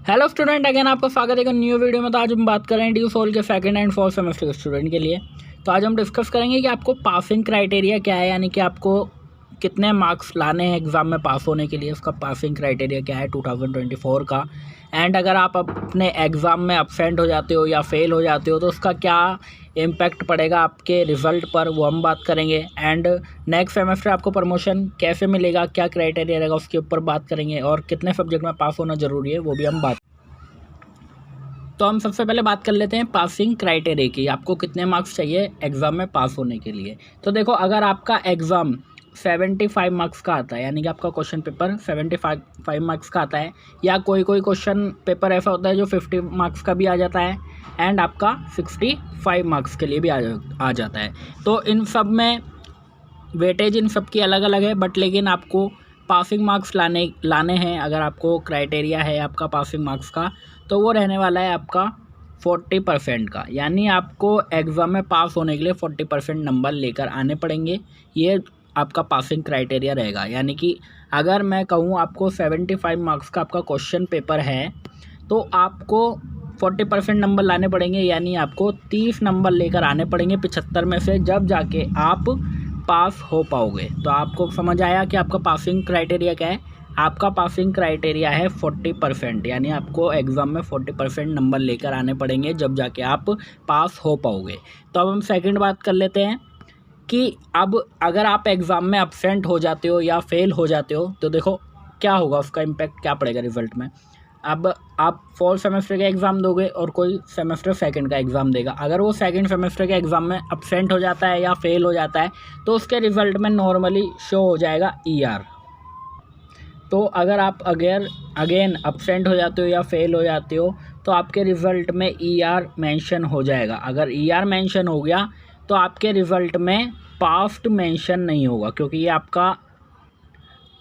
Hello student, again आपका स्वागत है एक न्यू वीडियो में। तो आज हम बात कर रहे हैं ड्यू सोल के सेकंड एंड फोर्थ सेमेस्टर के स्टूडेंट के लिए। तो आज हम डिस्कस करेंगे कि आपको पासिंग क्राइटेरिया क्या है, यानी कि आपको कितने मार्क्स लाने हैं एग्ज़ाम में पास होने के लिए। उसका पासिंग क्राइटेरिया क्या है 2024 का। एंड अगर आप अपने एग्ज़ाम में अब्सेंट हो जाते हो या फेल हो जाते हो तो उसका क्या इम्पैक्ट पड़ेगा आपके रिज़ल्ट पर, वो हम बात करेंगे। एंड नेक्स्ट सेमेस्टर आपको प्रमोशन कैसे मिलेगा, क्या क्राइटेरिया रहेगा, उसके ऊपर बात करेंगे। और कितने सब्जेक्ट में पास होना ज़रूरी है वो भी हम बात। तो हम सबसे पहले बात कर लेते हैं पासिंग क्राइटेरिया की। आपको कितने मार्क्स चाहिए एग्ज़ाम में पास होने के लिए। तो देखो, अगर आपका एग्ज़ाम 75 मार्क्स का आता है, यानी कि आपका क्वेश्चन पेपर 75 मार्क्स का आता है, या कोई क्वेश्चन पेपर ऐसा होता है जो 50 मार्क्स का भी आ जाता है एंड आपका 65 मार्क्स के लिए भी आ जाता है। तो इन सब में वेटेज इन सब की अलग अलग है, बट लेकिन आपको पासिंग मार्क्स लाने हैं। अगर आपको क्राइटेरिया है आपका पासिंग मार्क्स का, तो वो रहने वाला है आपका 40% का। यानी आपको एग्ज़ाम में पास होने के लिए 40% नंबर लेकर आने पड़ेंगे। ये आपका पासिंग क्राइटेरिया रहेगा। यानी कि अगर मैं कहूँ आपको 75 मार्क्स का आपका क्वेश्चन पेपर है, तो आपको 40% नंबर लाने पड़ेंगे। यानी आपको 30 नंबर लेकर आने पड़ेंगे 75 में से, जब जाके आप पास हो पाओगे। तो आपको समझ आया कि आपका पासिंग क्राइटेरिया क्या है। आपका पासिंग क्राइटेरिया है 40%, यानी आपको एग्ज़ाम में 40% नंबर लेकर आने पड़ेंगे, जब जाके आप पास हो पाओगे। तो अब हम सेकंड बात कर लेते हैं कि अब अगर आप एग्ज़ाम में अब्सेंट हो जाते हो या फेल हो जाते हो तो देखो क्या होगा, उसका इम्पैक्ट क्या पड़ेगा रिज़ल्ट में। अब आप फोर्थ सेमेस्टर का एग्ज़ाम दोगे और कोई सेमेस्टर सेकंड का एग्ज़ाम देगा। अगर वो सेकंड सेमेस्टर के एग्ज़ाम में अब्सेंट हो जाता है या फेल हो जाता है तो उसके रिज़ल्ट में नॉर्मली शो हो जाएगा ER। तो अगर आप अगेन अब्सेंट हो जाते हो या फेल हो जाते हो तो आपके रिज़ल्ट में ER मेंशन हो जाएगा। अगर ER मेंशन हो गया तो आपके रिज़ल्ट में पास्ड मेंशन नहीं होगा, क्योंकि ये आपका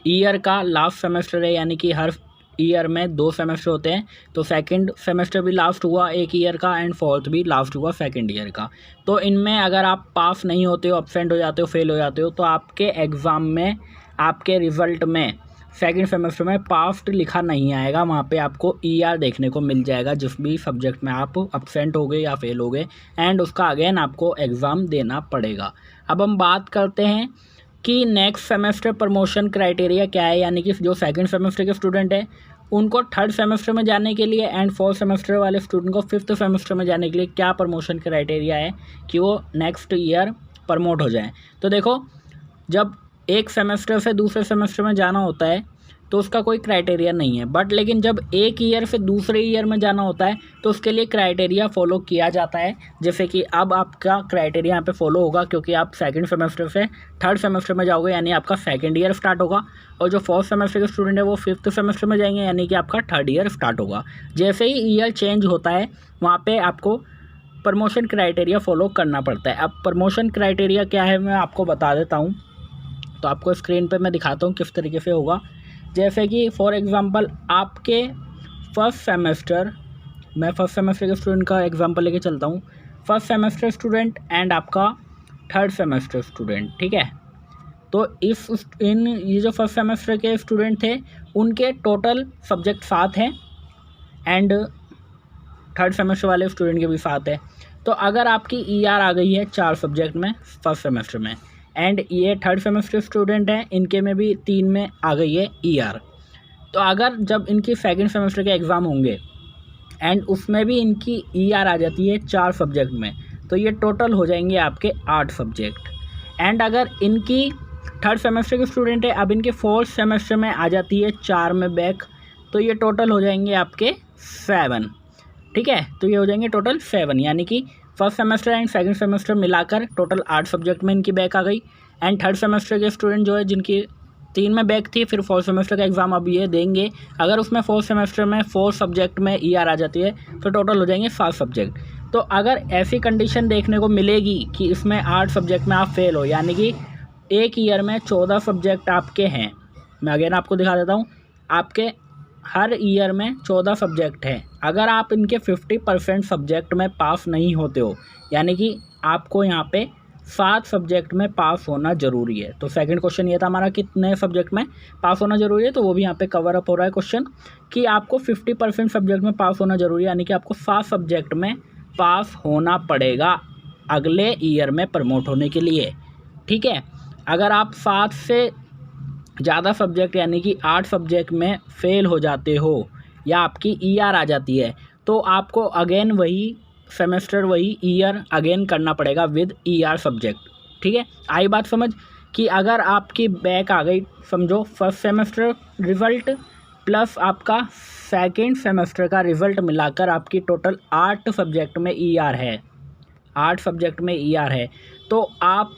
ईयर का लास्ट सेमेस्टर है। यानी कि हर ईयर में 2 सेमेस्टर होते हैं, तो सेकंड सेमेस्टर भी लास्ट हुआ एक ईयर का एंड फोर्थ भी लास्ट हुआ सेकंड ईयर का। तो इनमें अगर आप पास नहीं होते हो, अब्सेंट हो जाते हो, फेल हो जाते हो, तो आपके एग्ज़ाम में आपके रिज़ल्ट में सेकंड सेमेस्टर में पास्ड लिखा नहीं आएगा। वहाँ पे आपको ER देखने को मिल जाएगा जिस भी सब्जेक्ट में आप अब्सेंट हो गए या फेल हो गए, एंड उसका अगेन आपको एग्ज़ाम देना पड़ेगा। अब हम बात करते हैं कि नेक्स्ट सेमेस्टर प्रमोशन क्राइटेरिया क्या है। यानी कि जो सेकंड सेमेस्टर के स्टूडेंट है उनको थर्ड सेमेस्टर में जाने के लिए एंड फोर्थ सेमेस्टर वाले स्टूडेंट को फिफ्थ सेमेस्टर में जाने के लिए क्या प्रमोशन क्राइटेरिया है कि वो नेक्स्ट ईयर प्रमोट हो जाए। तो देखो, जब एक सेमेस्टर से दूसरे सेमेस्टर में जाना होता है तो उसका कोई क्राइटेरिया नहीं है, बट लेकिन जब एक ईयर से दूसरे ईयर में जाना होता है तो उसके लिए क्राइटेरिया फॉलो किया जाता है। जैसे कि अब आपका क्राइटेरिया यहाँ पे फॉलो होगा, क्योंकि आप सेकंड सेमेस्टर से थर्ड सेमेस्टर में जाओगे, यानी आपका सेकंड ईयर स्टार्ट होगा। और जो फोर्थ सेमेस्टर के स्टूडेंट है वो फिफ्थ सेमेस्टर में जाएंगे, यानी कि आपका थर्ड ईयर स्टार्ट होगा। जैसे ही ईयर चेंज होता है वहाँ पर आपको प्रमोशन क्राइटेरिया फॉलो करना पड़ता है। अब प्रमोशन क्राइटेरिया क्या है मैं आपको बता देता हूँ। तो आपको स्क्रीन पे मैं दिखाता हूँ किस तरीके से होगा। जैसे कि फॉर एग्ज़ाम्पल आपके फर्स्ट सेमेस्टर, मैं फर्स्ट सेमेस्टर के स्टूडेंट का एग्जांपल लेके चलता हूँ। फर्स्ट सेमेस्टर स्टूडेंट एंड आपका थर्ड सेमेस्टर स्टूडेंट, ठीक है। तो ये जो फर्स्ट सेमेस्टर के स्टूडेंट थे उनके टोटल सब्जेक्ट 7 हैं एंड थर्ड सेमेस्टर वाले स्टूडेंट के भी 7 है। तो अगर आपकी ER आ गई है 4 सब्जेक्ट में फर्स्ट सेमेस्टर में, एंड ये थर्ड सेमेस्टर स्टूडेंट हैं, इनके में भी 3 में आ गई है ER। तो अगर जब इनकी सेकंड सेमेस्टर के एग्ज़ाम होंगे एंड उसमें भी इनकी ER आ जाती है 4 सब्जेक्ट में, तो ये टोटल हो जाएंगे आपके 8 सब्जेक्ट। एंड अगर इनकी थर्ड सेमेस्टर के स्टूडेंट है, अब इनके फोर्थ सेमेस्टर में आ जाती है 4 में बैक, तो ये टोटल हो जाएंगे आपके 7, ठीक है। तो ये हो जाएंगे टोटल 7, यानी कि first semester and second semester मिलाकर टोटल 8 सब्जेक्ट में इनकी बैक आ गई। एंड थर्ड सेमेस्टर के स्टूडेंट जो है जिनकी 3 में बैक थी, फिर फोर्थ सेमेस्टर का एग्ज़ाम अब ये देंगे। अगर उसमें फोर्थ सेमेस्टर में 4 सब्जेक्ट में ER आ जाती है तो टोटल हो जाएंगे 7 सब्जेक्ट। तो अगर ऐसी कंडीशन देखने को मिलेगी कि इसमें 8 सब्जेक्ट में आप फेल हो, यानी कि एक ईयर में 14 सब्जेक्ट आपके हैं, मैं अगेन आपको दिखा देता हूँ, आपके हर ईयर में 14 सब्जेक्ट हैं। अगर आप इनके 50% सब्जेक्ट में पास नहीं होते हो, यानी कि आपको यहाँ पे 7 सब्जेक्ट में पास होना ज़रूरी है। तो सेकंड क्वेश्चन ये था हमारा, कितने सब्जेक्ट में पास होना ज़रूरी है, तो वो भी यहाँ पे कवर अप हो रहा है क्वेश्चन कि आपको 50% सब्जेक्ट में पास होना ज़रूरी है, यानी कि आपको 7 सब्जेक्ट में पास होना पड़ेगा अगले ईयर में प्रमोट होने के लिए। ठीक है, अगर आप 7 से ज़्यादा सब्जेक्ट यानी कि 8 सब्जेक्ट में फ़ेल हो जाते हो या आपकी ईआर आ जाती है, तो आपको अगेन वही सेमेस्टर वही ईयर अगेन करना पड़ेगा विद ईआर सब्जेक्ट। ठीक है, आई बात समझ कि अगर आपकी बैक आ गई, समझो फर्स्ट सेमेस्टर रिज़ल्ट प्लस आपका सेकंड सेमेस्टर का रिज़ल्ट मिलाकर आपकी टोटल 8 सब्जेक्ट में ईआर है, 8 सब्जेक्ट में ईआर है, तो आप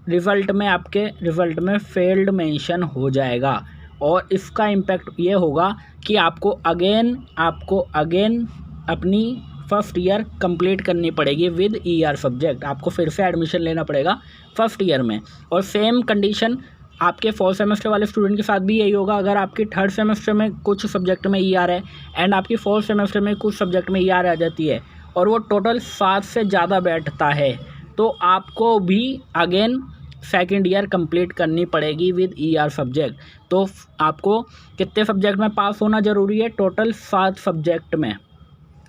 रिज़ल्ट में आपके रिज़ल्ट में फेल्ड मेंशन हो जाएगा। और इसका इम्पैक्ट ये होगा कि आपको अगेन अपनी फर्स्ट ईयर कंप्लीट करनी पड़ेगी विद ईआर सब्जेक्ट। आपको फिर से एडमिशन लेना पड़ेगा फर्स्ट ईयर में। और सेम कंडीशन आपके फोर्थ सेमेस्टर वाले स्टूडेंट के साथ भी यही होगा। अगर आपकी थर्ड सेमेस्टर में कुछ सब्जेक्ट में ईआर है एंड आपकी फोर्थ सेमेस्टर में कुछ सब्जेक्ट में ईआर आ जाती है और वो टोटल 7 से ज़्यादा बैठता है, तो आपको भी अगेन सेकेंड ईयर कंप्लीट करनी पड़ेगी विद ईआर सब्जेक्ट। तो आपको कितने सब्जेक्ट में पास होना ज़रूरी है? टोटल 7 सब्जेक्ट में,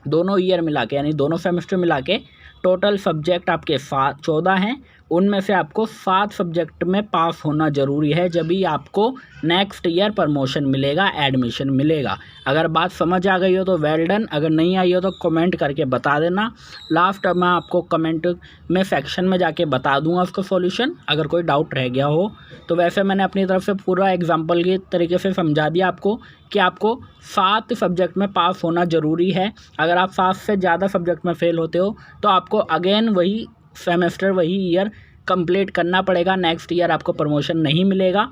दोनों ईयर मिला के यानी दोनों सेमेस्टर मिला के टोटल सब्जेक्ट आपके 14 हैं, उनमें से आपको 7 सब्जेक्ट में पास होना ज़रूरी है, जब भी आपको नेक्स्ट ईयर प्रमोशन मिलेगा, एडमिशन मिलेगा। अगर बात समझ आ गई हो तो वेल डन, अगर नहीं आई हो तो कमेंट करके बता देना। लास्ट मैं आपको कमेंट में सेक्शन में जाके बता दूंगा उसका सॉल्यूशन, अगर कोई डाउट रह गया हो तो। वैसे मैंने अपनी तरफ से पूरा एग्जाम्पल के तरीके से समझा दिया आपको कि आपको 7 सब्जेक्ट में पास होना ज़रूरी है। अगर आप 7 से ज़्यादा सब्जेक्ट में फ़ेल होते हो तो आपको अगेन वही सेमेस्टर वही ईयर कंप्लीट करना पड़ेगा, नेक्स्ट ईयर आपको प्रमोशन नहीं मिलेगा।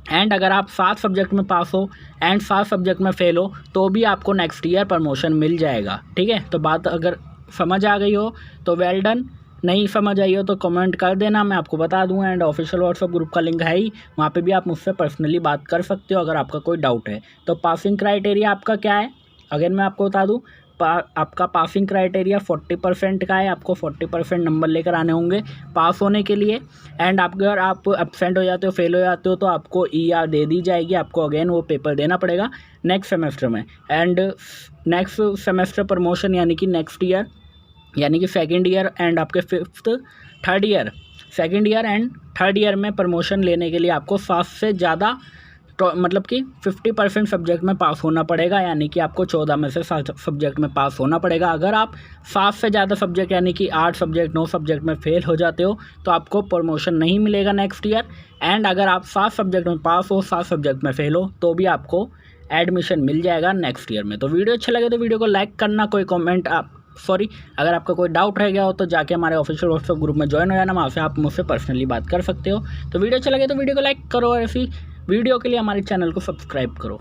एंड अगर आप 7 सब्जेक्ट में पास हो एंड 7 सब्जेक्ट में फ़ेल हो तो भी आपको नेक्स्ट ईयर प्रमोशन मिल जाएगा। ठीक है, तो बात अगर समझ आ गई हो तो वेल डन, नहीं समझ आई हो तो कमेंट कर देना, मैं आपको बता दूंगा। एंड ऑफिशियल व्हाट्सएप ग्रुप का लिंक है ही, वहाँ पे भी आप मुझसे पर्सनली बात कर सकते हो अगर आपका कोई डाउट है। तो पासिंग क्राइटेरिया आपका क्या है, अगर मैं आपको बता दूं, आपका पासिंग क्राइटेरिया 40% का है। आपको 40% नंबर लेकर आने होंगे पास होने के लिए। एंड अगर आप एब्सेंट हो जाते हो, फेल हो जाते हो, तो आपको ईआर दे दी जाएगी, आपको अगेन वो पेपर देना पड़ेगा नेक्स्ट सेमेस्टर में। एंड नेक्स्ट सेमेस्टर प्रमोशन यानी कि नेक्स्ट ईयर यानी कि सेकेंड ईयर एंड आपके third year, second year and third year में प्रमोशन लेने के लिए आपको 7 से ज़्यादा मतलब कि 50% सब्जेक्ट में पास होना पड़ेगा, यानी कि आपको 14 में से 7 सब्जेक्ट में पास होना पड़ेगा। अगर आप 7 से ज़्यादा सब्जेक्ट यानी कि 8 सब्जेक्ट 9 सब्जेक्ट में फेल हो जाते हो तो आपको प्रमोशन नहीं मिलेगा नेक्स्ट ईयर। एंड अगर आप 7 सब्जेक्ट में पास हो, 7 सब्जेक्ट में फेल हो, तो भी आपको एडमिशन मिल जाएगा नेक्स्ट ईयर में। तो वीडियो अच्छा लगे तो वीडियो को लाइक करना, कोई कॉमेंट अगर आपका कोई डाउट रह गया हो तो जाके हमारे ऑफिशियल व्हाट्सएप ग्रुप में ज्वाइन हो जाना, वहाँ से आप मुझसे पर्सनली बात कर सकते हो। तो वीडियो अच्छा लगे तो वीडियो को लाइक करो और ऐसी वीडियो के लिए हमारे चैनल को सब्सक्राइब करो।